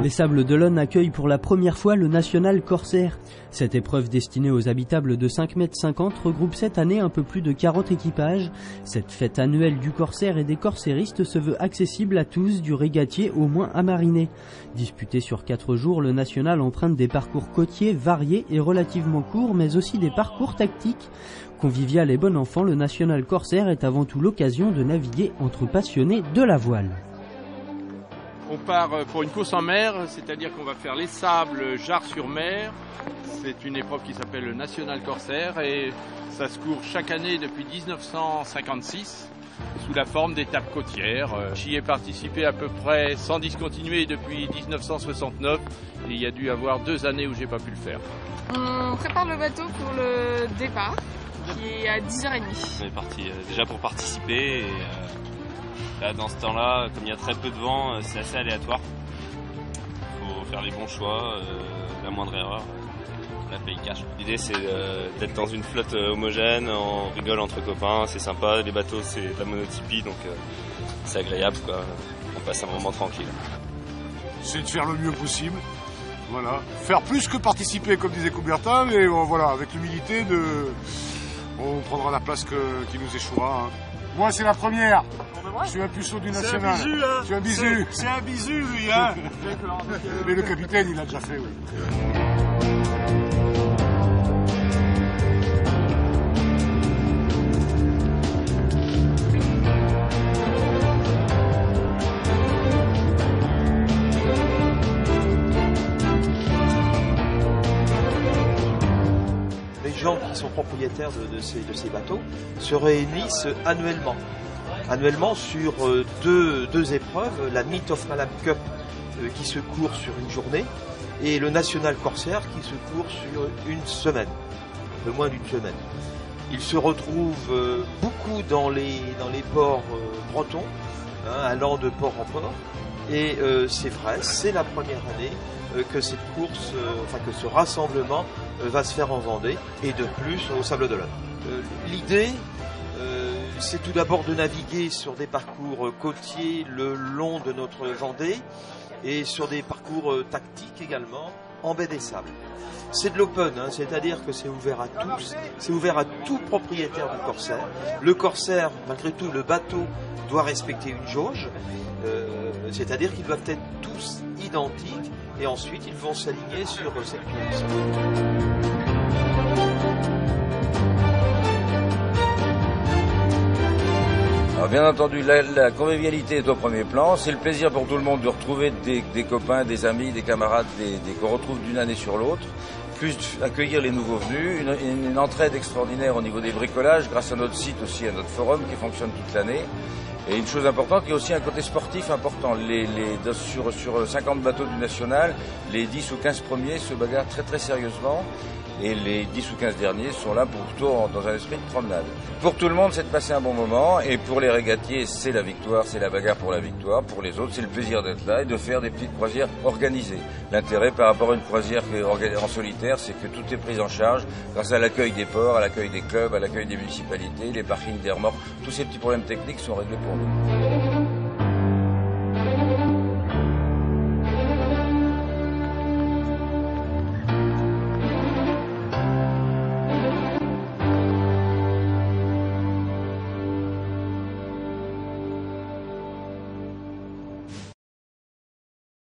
Les Sables d'Olonne accueillent pour la première fois le National Corsair. Cette épreuve destinée aux habitables de 5,50 m regroupe cette année un peu plus de 40 équipages. Cette fête annuelle du corsaire et des corsairistes se veut accessible à tous, du régatier au moins amariné. Disputé sur 4 jours, le National emprunte des parcours côtiers variés et relativement courts, mais aussi des parcours tactiques. Convivial et bon enfant, le National Corsair est avant tout l'occasion de naviguer entre passionnés de la voile. On part pour une course en mer, c'est-à-dire qu'on va faire les Sables, Jars-sur-Mer. C'est une épreuve qui s'appelle le National Corsair et ça se court chaque année depuis 1956 sous la forme d'étapes côtières. J'y ai participé à peu près sans discontinuer depuis 1969 et il y a dû y avoir 2 années où j'ai pas pu le faire. On prépare le bateau pour le départ qui est à 10h30. On est parti déjà pour participer et là, dans ce temps-là, comme il y a très peu de vent, c'est assez aléatoire. Il faut faire les bons choix, la moindre erreur, la paye cash. L'idée c'est d'être dans une flotte homogène, on rigole entre copains, c'est sympa, les bateaux c'est de la monotypie donc c'est agréable quoi. On passe un moment tranquille. C'est de faire le mieux possible, voilà. Faire plus que participer comme disait Coubertin, mais voilà, avec l'humilité on prendra la place qui nous échouera. Hein. Moi, c'est la première. Je suis un puceau du National. C'est un bisu, hein. Je suis un bisu. C'est un bisu, lui, hein. Mais le capitaine, il l'a déjà fait, oui. Les gens qui sont propriétaires de ces bateaux se réunissent annuellement sur deux épreuves, la Myth of Malham Cup qui se court sur une journée et le National Corsair qui se court sur une semaine, un peu moins d'une semaine. Ils se retrouvent beaucoup dans les ports bretons, allant de port en port. Et c'est vrai, c'est la première année que cette course, que ce rassemblement va se faire en Vendée et de plus au Sables d'Olonne. L'idée, c'est tout d'abord de naviguer sur des parcours côtiers le long de notre Vendée et sur des parcours tactiques également en baie des Sables. C'est de l'open, c'est-à-dire que c'est ouvert à tous, c'est ouvert à tout propriétaire du corsaire. Le corsaire, malgré tout, le bateau doit respecter une jauge, c'est-à-dire qu'ils doivent être tous identiques et ensuite ils vont s'aligner sur cette course. Alors bien entendu, la convivialité est au premier plan. C'est le plaisir pour tout le monde de retrouver des copains, des amis, des camarades qu'on retrouve d'une année sur l'autre. Plus accueillir les nouveaux venus, une entraide extraordinaire au niveau des bricolages, grâce à notre site aussi, à notre forum qui fonctionne toute l'année. Et une chose importante, il y a aussi un côté sportif important. Sur 50 bateaux du National, les 10 ou 15 premiers se bagarrent très très sérieusement. Et les 10 ou 15 derniers sont là plutôt dans un esprit de promenade. Pour tout le monde, c'est de passer un bon moment. Et pour les régatiers, c'est la victoire, c'est la bagarre pour la victoire. Pour les autres, c'est le plaisir d'être là et de faire des petites croisières organisées. L'intérêt par rapport à une croisière qui est en solitaire, c'est que tout est pris en charge grâce à l'accueil des ports, à l'accueil des clubs, à l'accueil des municipalités, les parkings des remorques. Tous ces petits problèmes techniques sont réglés pour nous.